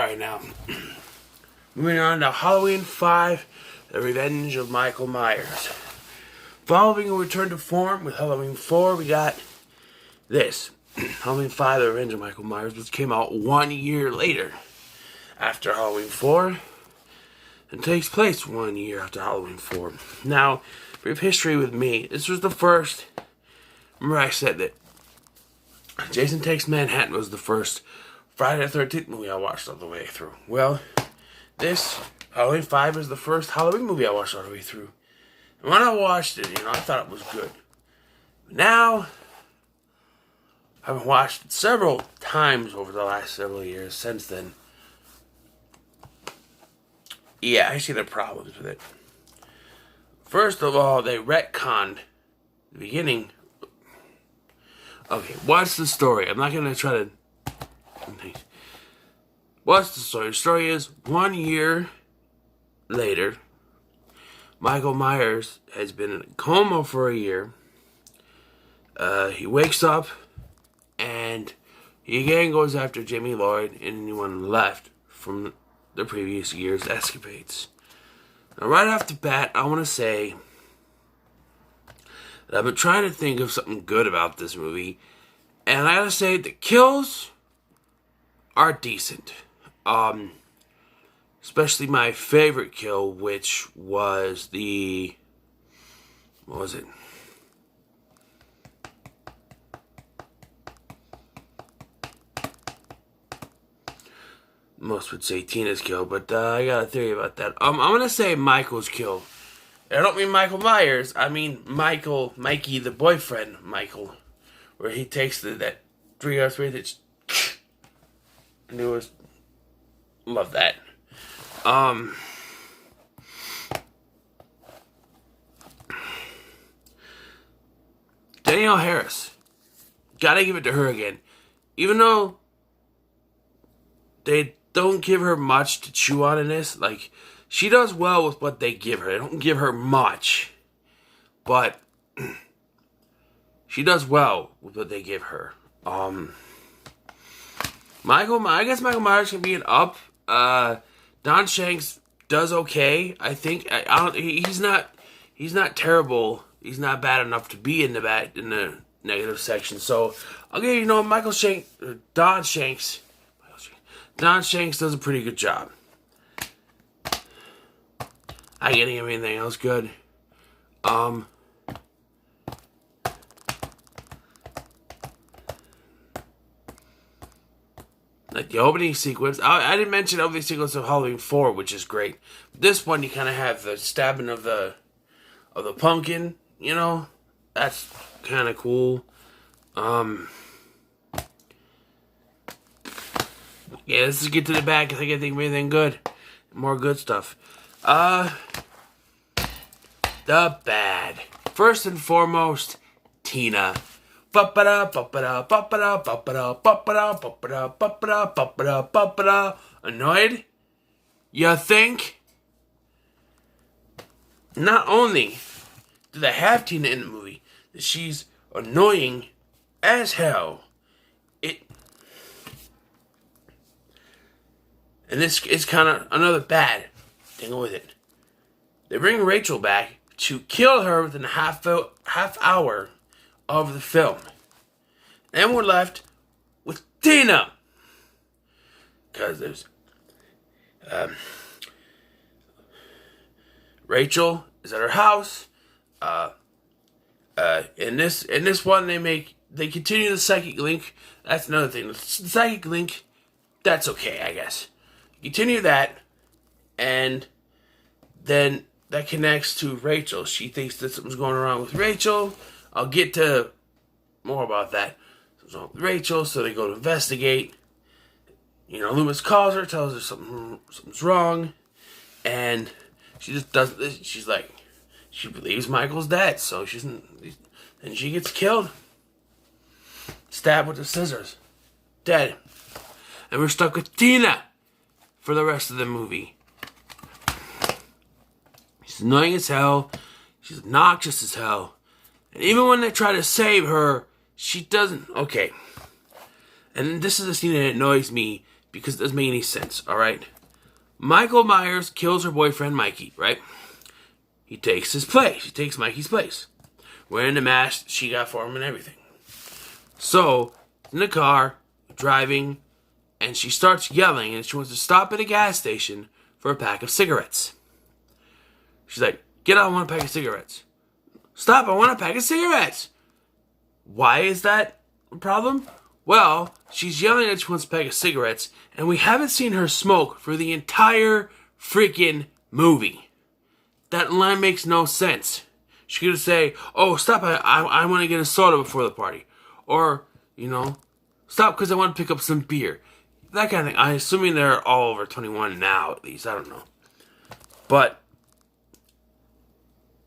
Alright, now, moving on to Halloween 5, The Revenge of Michael Myers. Following a return to form with Halloween 4, we got this. Halloween 5, The Revenge of Michael Myers, which came out 1 year later after Halloween 4, and takes place 1 year after Halloween 4. Now, brief history with me. This was the first, remember I said that Jason Takes Manhattan was the first Friday the 13th movie I watched all the way through. Well, this, Halloween 5, is the first Halloween movie I watched all the way through. And when I watched it, I thought it was good. Now, I've watched it several times over the last several years since then. Yeah, I see the problems with it. First of all, they retconned the beginning. Okay, what's the story? I'm not going to try to... What's the story? The story is 1 year later, Michael Myers has been in a coma for a year. He wakes up and he again goes after Jamie Lloyd and anyone left from the previous year's escapades. Now, right off the bat, I want to say that I've been trying to think of something good about this movie, and I gotta say the kills are decent. Especially my favorite kill, which was the... What was it? Most would say Tina's kill, but I got a theory about that. I'm gonna say Michael's kill. I don't mean Michael Myers. I mean Mikey, the boyfriend, Michael, where he takes that 3 3 that. And it was, love that. Danielle Harris, gotta give it to her again, even though they don't give her much to chew on in this. Like, she does well with what they give her. They don't give her much, but she does well with what they give her. I guess Michael Myers can be an up. Don Shanks does okay. I think he's not terrible. He's not bad enough to be in the negative section. So I'll give Don Shanks does a pretty good job. I can't think of anything else good. Like the opening sequence. I didn't mention the opening sequence of Halloween 4, which is great. This one, you kind of have the stabbing of the pumpkin. That's kind of cool. Yeah, let's just get to the back. I think of anything good. More good stuff. The bad. First and foremost, Tina. Annoyed? You think? Not only do they have Tina in the movie, that she's annoying as hell. And this is kind of another bad thing with it. They bring Rachel back to kill her within a half hour of the film. And we're left with Tina. Because there's Rachel is at her house. In this one they continue the psychic link. That's another thing. The psychic link, that's okay, I guess. Continue that, and then that connects to Rachel. She thinks that something's going wrong with Rachel. I'll get to more about that. Something's wrong with Rachel, so they go to investigate. Loomis calls her, tells her something's wrong, and she just does this. She's like, she believes Michael's dead, so and she gets killed. Stabbed with the scissors. Dead. And we're stuck with Tina for the rest of the movie. She's annoying as hell. She's obnoxious as hell. And even when they try to save her, she doesn't. Okay. And this is a scene that annoys me because it doesn't make any sense, alright? Michael Myers kills her boyfriend, Mikey, right? He takes his place. He takes Mikey's place. Wearing the mask she got for him and everything. So, in the car, driving, and she starts yelling, and she wants to stop at a gas station for a pack of cigarettes. She's like, get out, I want a pack of cigarettes. Stop, I want a pack of cigarettes. Why is that a problem? Well, she's yelling that she wants a pack of cigarettes, and we haven't seen her smoke for the entire freaking movie. That line makes no sense. She could say, oh, stop, I want to get a soda before the party. Or, stop because I want to pick up some beer. That kind of thing. I'm assuming they're all over 21 now, at least. I don't know. But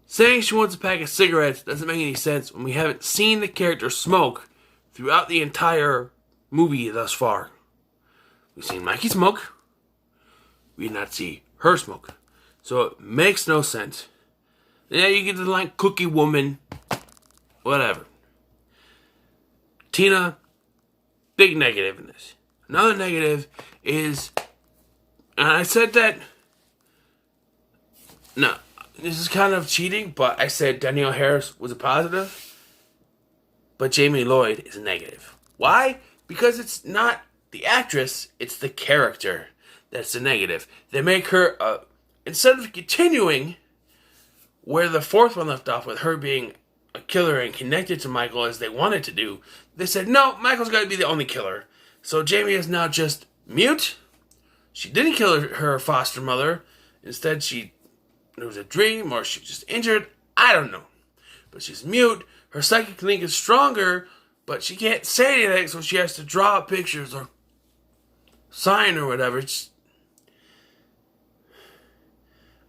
saying she wants a pack of cigarettes doesn't make any sense when we haven't seen the character smoke throughout the entire movie thus far. We've seen Mikey smoke. We did not see her smoke. So it makes no sense. Yeah, you get the line, cookie woman. Whatever. Tina, big negative in this. Another negative is, and I said that, no, this is kind of cheating, but I said Danielle Harris was a positive, but Jamie Lloyd is a negative. Why? Because it's not the actress, it's the character that's the negative. They make her, instead of continuing where the fourth one left off with her being a killer and connected to Michael as they wanted to do, they said, no, Michael's got to be the only killer. So Jamie is now just mute. She didn't kill her foster mother. Instead, it was a dream or she's just injured. I don't know. But she's mute. Her psychic link is stronger, but she can't say anything, so she has to draw pictures or sign or whatever.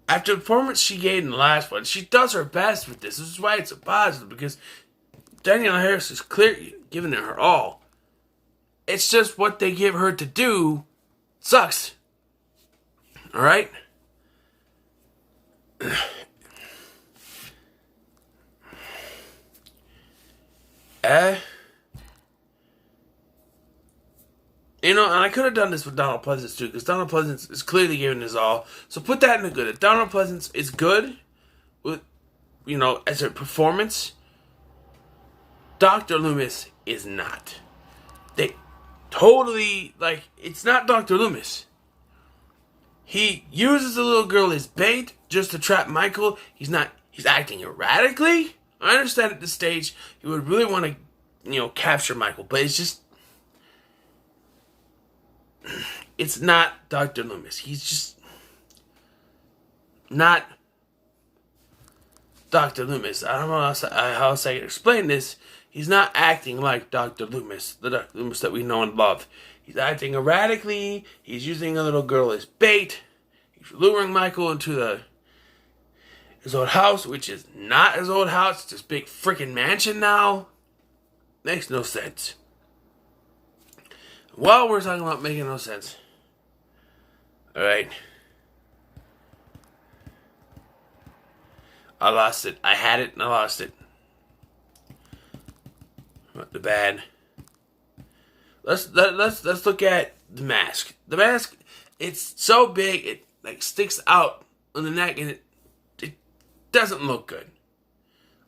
After the performance she gave in the last one, she does her best with this. This is why it's a positive, because Danielle Harris is clearly giving it her all. It's just what they give her to do sucks. Alright? And I could have done this with Donald Pleasance too, because Donald Pleasance is clearly giving his all. So put that in the good. If Donald Pleasance is good with, as a performance, Dr. Loomis is not. They totally, it's not Dr. Loomis. He uses the little girl as bait just to trap Michael. He's acting erratically. I understand at this stage he would really want to, capture Michael, but it's not Dr. Loomis. He's just not Dr. Loomis. I don't know how else I can explain this. He's not acting like Dr. Loomis, the Dr. Loomis that we know and love. He's acting erratically. He's using a little girl as bait. He's luring Michael into his old house, which is not his old house. It's this big freaking mansion now. Makes no sense. While we're talking about making no sense. Alright. I lost it. I had it and I lost it. The bad. Let's look at the mask. The mask, it's so big it sticks out on the neck and it doesn't look good.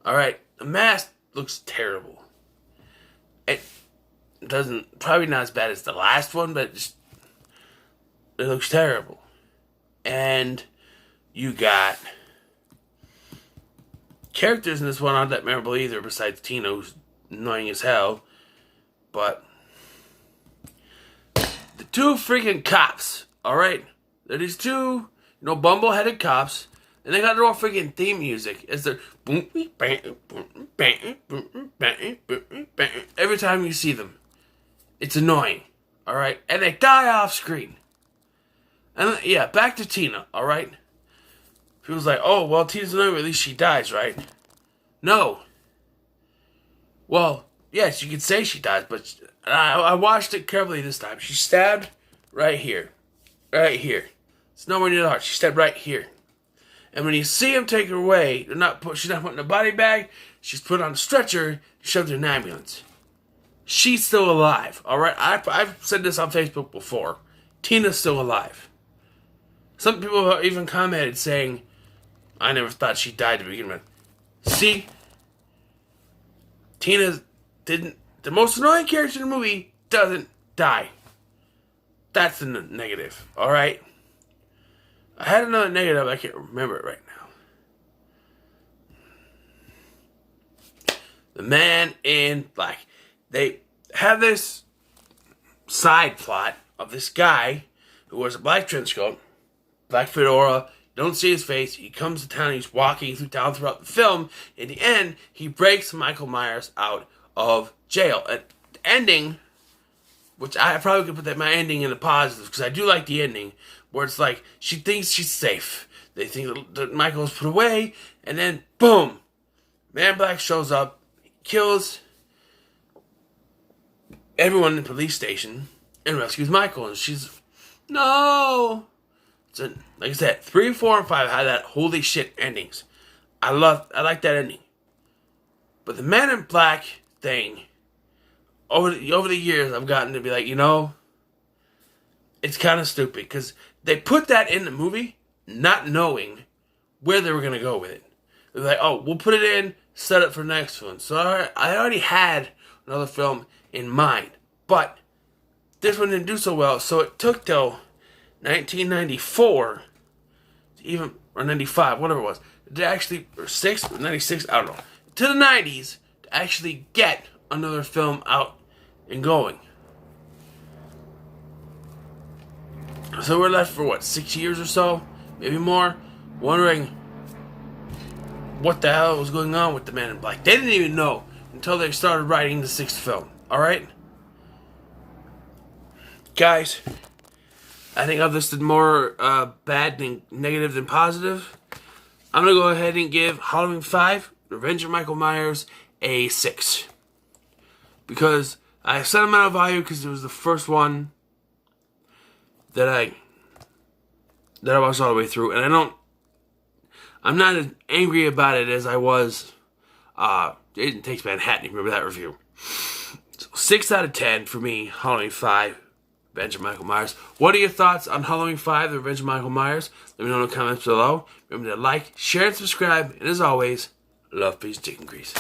Alright, the mask looks terrible. It doesn't, probably not as bad as the last one, but it looks terrible. And you got characters in this one aren't that memorable either, besides Tina, who's annoying as hell. But the two freaking cops, alright? They're these two, bumble-headed cops, and they got their own freaking theme music. It's their every time you see them. It's annoying, alright? And they die off screen. And yeah, back to Tina, alright? People's like, oh, well, Tina's annoying, at least she dies, right? No. Well, yes, you could say she dies, but I watched it carefully this time. She stabbed right here. Right here. It's nowhere near the heart. She stabbed right here. And when you see him take her away, she's not put in a body bag. She's put on a stretcher, shoved in an ambulance. She's still alive, alright? I've said this on Facebook before. Tina's still alive. Some people have even commented saying, I never thought she died to begin with. See? Tina didn't... The most annoying character in the movie doesn't die. That's the negative, alright? I had another negative, I can't remember it right now. The Man in Black. They have this side plot of this guy who wears a black trench coat, black fedora, don't see his face, he comes to town, he's walking through town throughout the film. In the end, he breaks Michael Myers out of jail. At the ending, which I probably could put my ending in the positive, because I do like the ending, where it's like, she thinks she's safe. They think that Michael's put away, and then, boom! Man in Black shows up, kills everyone in the police station, and rescues Michael, and she's, no! So, like I said, 3, 4, and 5 had that holy shit endings. I like that ending. But the Man in Black thing, over the years, I've gotten to be like, you know, it's kind of stupid, because they put that in the movie, not knowing where they were going to go with it. They're like, oh, we'll put it in, set it for the next one. So I already had another film in mind, but this one didn't do so well, so it took till 1994, or 95, whatever it was, to actually, or 96, I don't know, to the 90s, to actually get another film out and going. So we're left for, 6 years or so, maybe more, wondering what the hell was going on with the Man in Black. They didn't even know until they started writing the 6th film, alright? Guys, I think I've listed more bad than negative than positive. I'm going to go ahead and give Halloween 5, Revenge of Michael Myers, a 6. Because I set them out of value because it was the first one that I watched all the way through. And I'm not as angry about it as I was Jason Takes Manhattan. Remember that review? So 6 out of 10 for me, Halloween 5. Revenge of Michael Myers. What are your thoughts on Halloween 5, The Revenge of Michael Myers? Let me know in the comments below. Remember to like, share, and subscribe. And as always, love, peace, chicken grease.